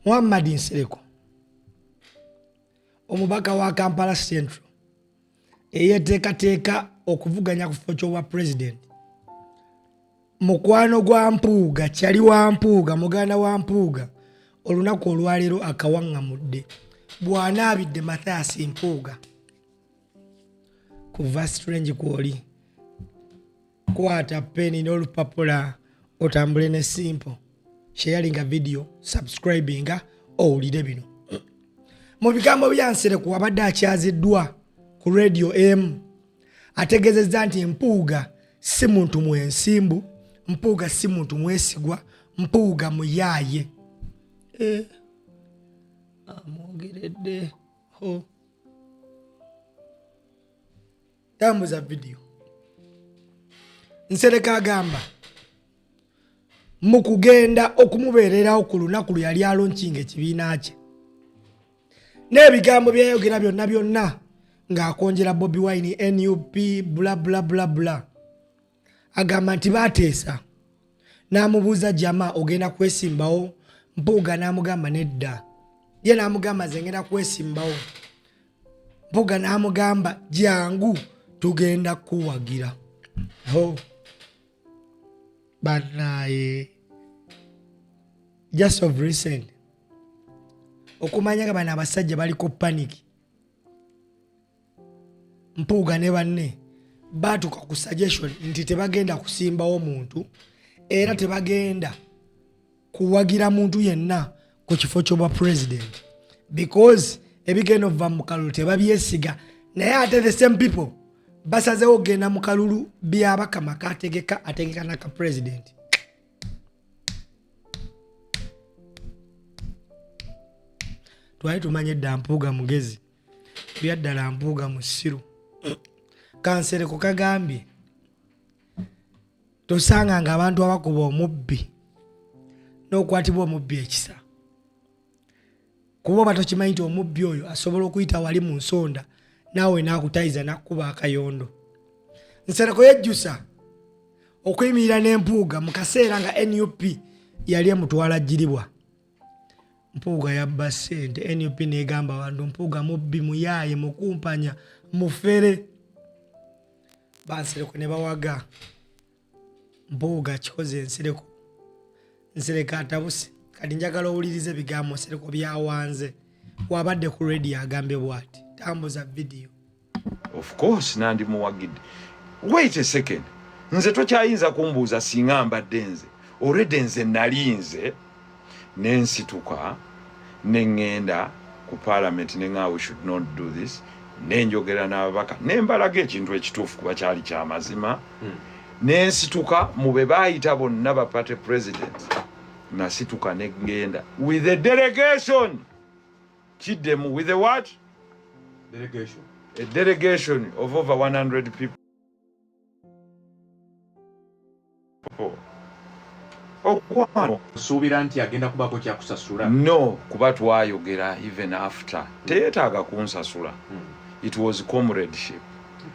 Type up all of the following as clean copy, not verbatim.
Muhammad Nsereko omubaka wa Kampala Central eyeteekateeka okuvuganya ku kifo ky'obwa president mukwano gwa Mpuuga kyali wa Mpuuga muganda wa Mpuuga olunaku olwaleero akawaŋŋamudde bw'anaabidde Mathias Mpuuga kuva strange kwoli kwata peni n'olupapula otambule ne simple sharinga video subscribinga owulire bino mu bigambo bya Nsereko abadde akyaziddwa ku radio M ategezezza nti Mpuuga si muntu mwensimbu, Mpuuga si muntu mwesigwa, Mpuuga muyaaye. Amwogeredde ho tambuza video. Nsereko agamba mu kugenda okumubeererawo ku lunaku lwe yali alonkinga ekibiina kye n'ebigambo byayogera byonna ng'akonjera Bobi Wine NUP bla bla bla bla agamba nti baateesa n'amubuuza jama ogenda kwesimbawo Mpuuga n'amugamba nedda ye n'amugamba nze ngenda kwesimbawo Mpuuga n'amugamba jangu tugenda kuwagira banaye just of recent okumanya nga bana abasajja baliko panic Mpuuga ne banne batuka ku suggestion nti tebagenda kusimbawo muntu era tebagenda kuwagira muntu yenna ku kifo ky'obwa president because ebigenda ova mu kalulu tebabyesiga naye ate the same people basazewo genda mu kalulu byabakama ategeka naka president twali tumanye dda Mpuuga mugezi byaddala Mpuuga musiru Kansereko kagambye tosanga nga abantu abakuba omubbi n'okwatibwa omubbi ekisa kuba batokimanyi nti omubbi oyo asobola okuyita wali mu nsonda naawe n'akutayiza n'akkuba akayondo. Nsereko yejjusa okuyimirira n'Empuuga mu kaseera nga NUP yali emutwala jjiribwa. Mpuuga yabba ssente NUP n'egamba abantu Mpuuga mubbi muyaaye mukumpanya mufere Nsereko ne bawaga Mpuuga kikoze Nsereko atabuse kati njagala owulirize ebigambo Nsereko byawanze wabadde ku radio agambe bw'ati tambuza video. Of course nandi muwagidde. Wait a second. Nze tokyayinza kumbuuza singa mbadde nze already nze nalinze nensituka nengenda ku parliament nenga we should not do this nenjogera n'ababaka nembalaga ekintu ekituufu kuba kyali kyamazima nensituka mu be baayita bonna ba party president nasituka negenda with the delegation Kiddemu with the what? Delegation. A delegation of over 100 people. Suubira nti agenda kubako kyakusasula? No, kuba twayogera even after. Teyetaaga kunsasula. It was comradeship.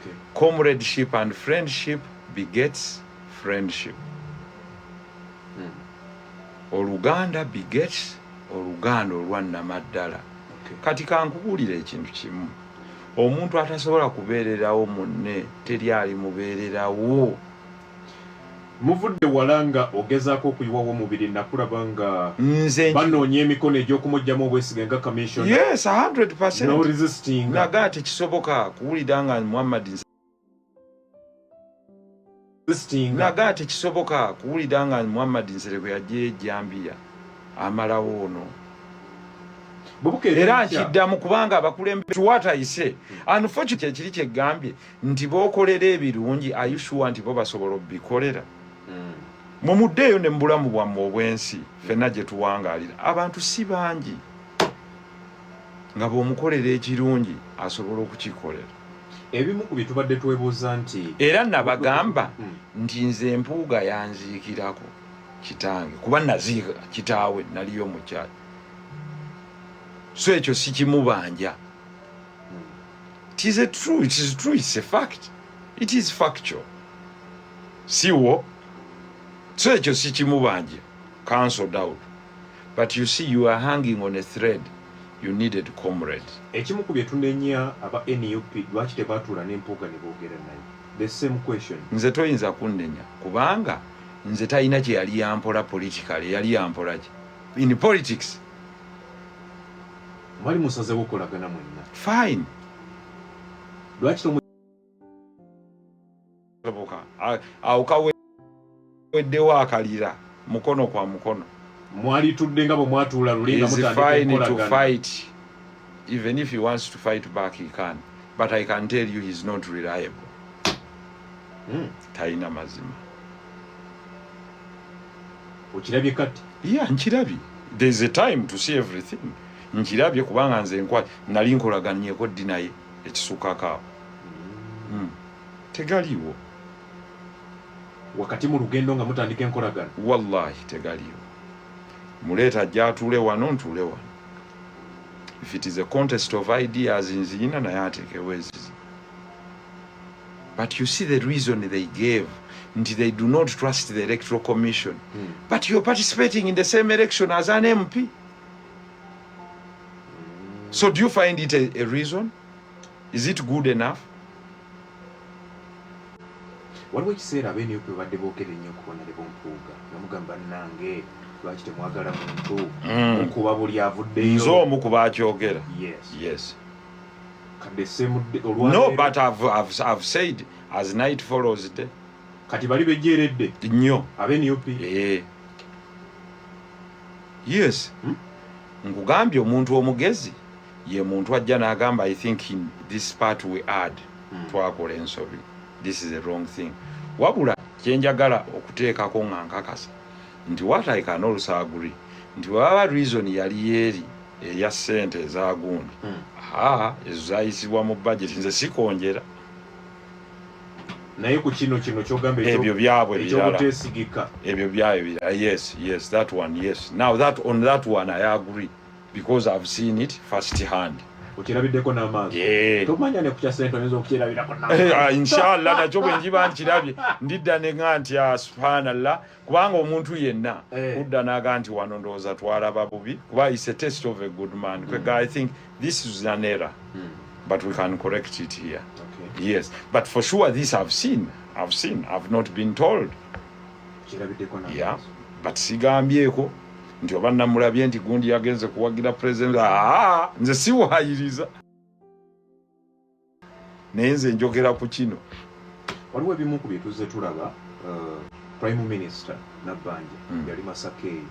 Okay. Comradeship and friendship begets friendship. Oluganda begets oluganda olwannamaddala. Kati kankubuulira ekintu kimu. Omuntu atasobola kubeererawo munne teri ali mubeererawo. Muvudde walanga ogezaako okuyiwawo mubiri nakulaba nga banoonya emikono egy'okumugyamu obwesige nga commission. Yes, 100%. No resisting. Naga tekisoboka kuwulira nga Muhammad Naga tekisoboka kuwulira nga Muhammad Nsereko yajja Gambia amalawo ono. Era nkiddamu kubanga abakulembeze tuwatayise unfortunately ekiri kyegambye nti bookolera ebirungi ayushuwa nti bo basobola obikolera mumuddeeyo ne mbulamu bwammwe obwensi fenna gye tuwangaalira abantu si bangi nga bw'omukolera ekirungi asobola okukikolera. Ebimu ku bitubadde twebuuza nti era nabagamba nti nze Mpuuga yanziikirako kitange kuba naziika kitaawe naliyo mukyala. So ekyo si kimubanja. It is true, it's a fact. It is factual. Siwo. So ekyo si kimubanja. Cancelled out. But you see, you are hanging on a thread. You needed comrades. Ekimu ku bye tunenya aba NUP lwaki tebaatuula n'empuuga ne boogera naye. The same question. Nze toyinza kunnenya kubanga nze talina kye yali yampola politically, yali yampola ki in politics. Mwali musazeewo okolagana mwenna. Fine. Lwaki awo kaweddewo akalira mukono kwa mukono. Mwali tudde nga bwe mwatuula lulinga mutandika to fight. Even if he wants to fight back, he can. But I can tell you he's not reliable. Taina mazima. Okirabye kati? Yeah, nkirabye. There's a time to see everything. Nkirabye kubanga nze nali nkolaganyeeko ddi naye ekisukkako. Tegaliwo. Wakati mu lugendo nga mutandika enkolagana? Wallahi tegaliwo. Muleeta ajja atuule wano ntuule wano. If it is a contest of ideas nziyina naye ateekewo ezizi. But you see the reason they gave, they do not trust the Electoral Commission. But you're participating in the same election as an MP. So do you find it a reason? Is it good enough? Waliwo ekiseera abeeniyope badde boogera ennyo okubona ne bompuuga nga mugamba nange lwaki temwagala muntu okuba buli avuddeyo. Nze omu ku baakyogera. Yes. No, but I've said as night follows day. Kati bali bejjeeredde nnyo abeeniyope. Yes. Nkugambye omuntu omugezi ye muntu ajja n'agamba I think in this part we add twakola ensobi. This is the wrong thing. Wabula kyenjagala okuteekako nga nkakasa nti what I can also agree nti waba reason yali yeeri eya ssente ezaagundi ezo zaayisibwa mu budget nze sikonjera naye ku kino kyogamba ebyo byabwe ekyobuteesigika ebyo byabwe birala. Yes, that one, yes. Now on that one I agree because I've seen it first hand. Okirabiddeko n'amaaso. Tomanya ne ku kya ssente oyinza okukirabirako n'amaaso. Inshallah nakyo bwe njiba nkirabye ndidda ne nga nti subhanallah kubanga omuntu yenna kudda n'aga nti wano ndowooza twalaba bubi kuba is a test of a good man. I think this is an error but we can correct it here. Yes, but for sure this I've seen, I've not been told. Yeah, but sigambyeko nti oba namulabye nti gundi yagenze kuwagira president. Nze siwaayiriza naye nze njogera ku kino. Waliwo ebimu ku bye tuzze tulaba Prime Minister Nabbanja yali Masaka eyo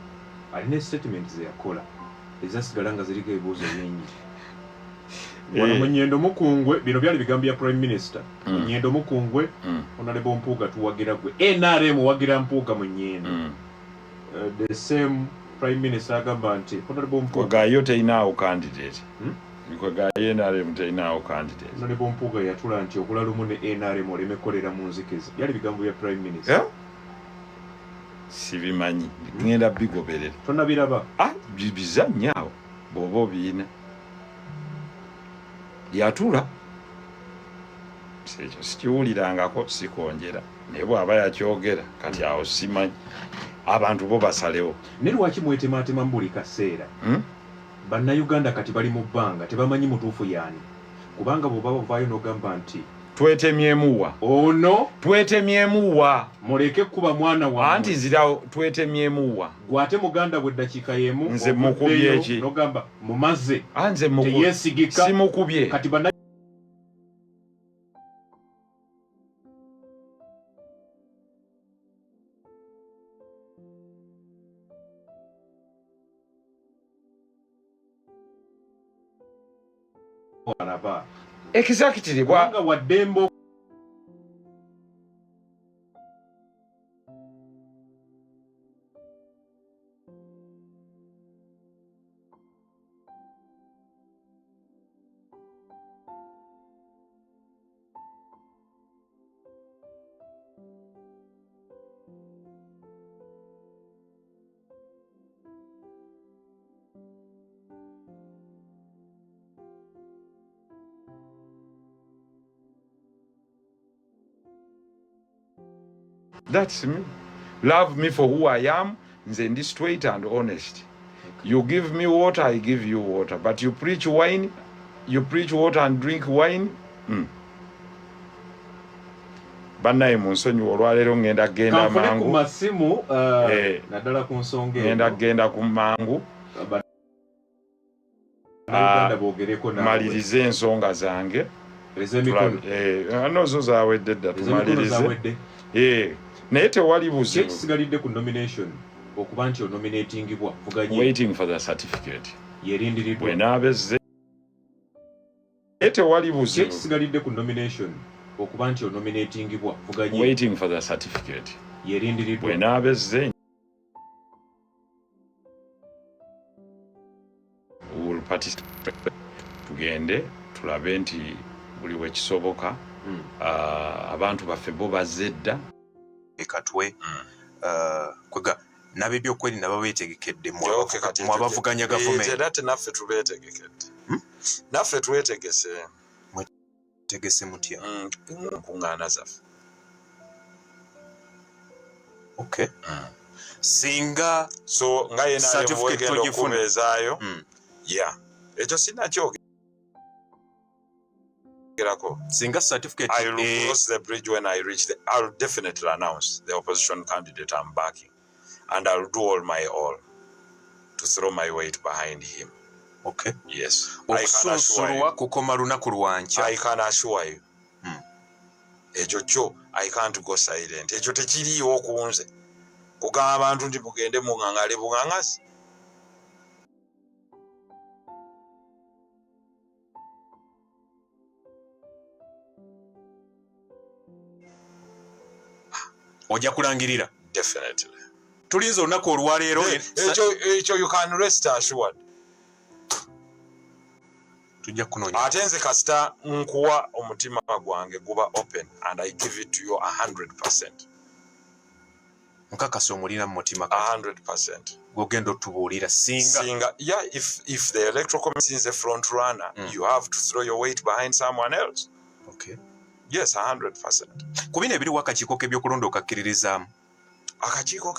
alina statement ze yakola ezasigala nga ziriko ebibuuzo bingi. Wano Munyendo Mukungwe bino byali bigambo bya Prime Minister. Munyendo Mukungwe Honorable Mpuuga tuwagira gwe NRM wagira Mpuuga Munyendo. The same Prime Minister agamba nti Honorable Mpuuga gayo teinaawo candidate. Gayo NRM teinaawo candidate. Honorable Mpuuga yatula nti okulalumu ne NRM oleme kolera mu nzikiza. Byali bigambo bya Prime Minister. Sibimanyi ngenda bigoberera. Tonabiraba? Bizannyawo bw'oba obiina. Yatula ekyo sikiwulirangako sikonjera naye bw'aba yakyogera kati awo simanyi abantu bo basalewo. Ne lwaki mwetemaatema mu buli kaseera? Bannayuganda kati bali mu bbanga tebamanyi mutuufu yaani kubanga bw'oba bavaayo n'ogamba nti twetemyemuwa ono twetemyemuwa muleke kuba mwana wa anti nzirawo twetemyemuwa gwate muganda bwe ddakiika y'emu nze mukubye eki n'ogamba mumaze nze teyeesigika simukubye kati exactly bwanga waddembo That's me. Love me for who I am. Nze ndi straight and honest. You give me water, I give you water. But you preach wine, you preach water and drink wine. Bannaye munsonyiwa olwaleero ngenda genda mangu. Ku masimu naddala ku nsonga ngenda genda ku mangu. Malirize ensonga zange. Nozo zaawedde dda tumalirize. Naye tewali buzibu. Kisigalidde ku nomination okuba nti onominatingibwa vuganye. Waiting for the certificate. Yerindiriddwa. Bwe naabezze. Naye tewali buzibu. Kisigalidde ku nomination okuba nti onominatingibwa vuganye. Waiting for the certificate. Yerindiriddwa. Bwe naabezze. Will participate. Tugende tulabe nti buli wekisoboka abantu baffe bo bazedda ekatwe kwega nabebyokweri nabo beetegekedde mu abavuganya gavumenti era naffe tubeetegekedde naffe twetegese tegese mutya nkuŋŋaana zaffe okay singa so nga yenayo mwegenda okubeezaayo ya ekyo sinakyogerako singa certificate I will cross the bridge when I reach I'll definitely announce the opposition candidate I'm backing and I'll do all to throw my weight behind him. Okay. Yes. Okusunsulwa kukoma lunaku lwanca. I can assure you. Ekyo kyo I can't go silent. Ekyo tekiriiwo ku nze. Kugamba abantu nti mugende muŋŋaŋale buŋŋaŋasi. Ojja kulangirira. Definitely. Tulinze olunaku olwaleero. Ekyo you can rest assured. Tujja kunoonya. Ate nze kasita nkuwa omutima gwange guba open and I give it to you 100%. Nkakasa omulira mu mutima 100%. Gogenda otubuulira singa. Yeah, if the electoral commission is a front runner, you have to throw your weight behind someone else. Okay. Yes, 100%. Kubina ebiri wakakiiko k'ebyokulonda okakkiririzaamu. Akakiiko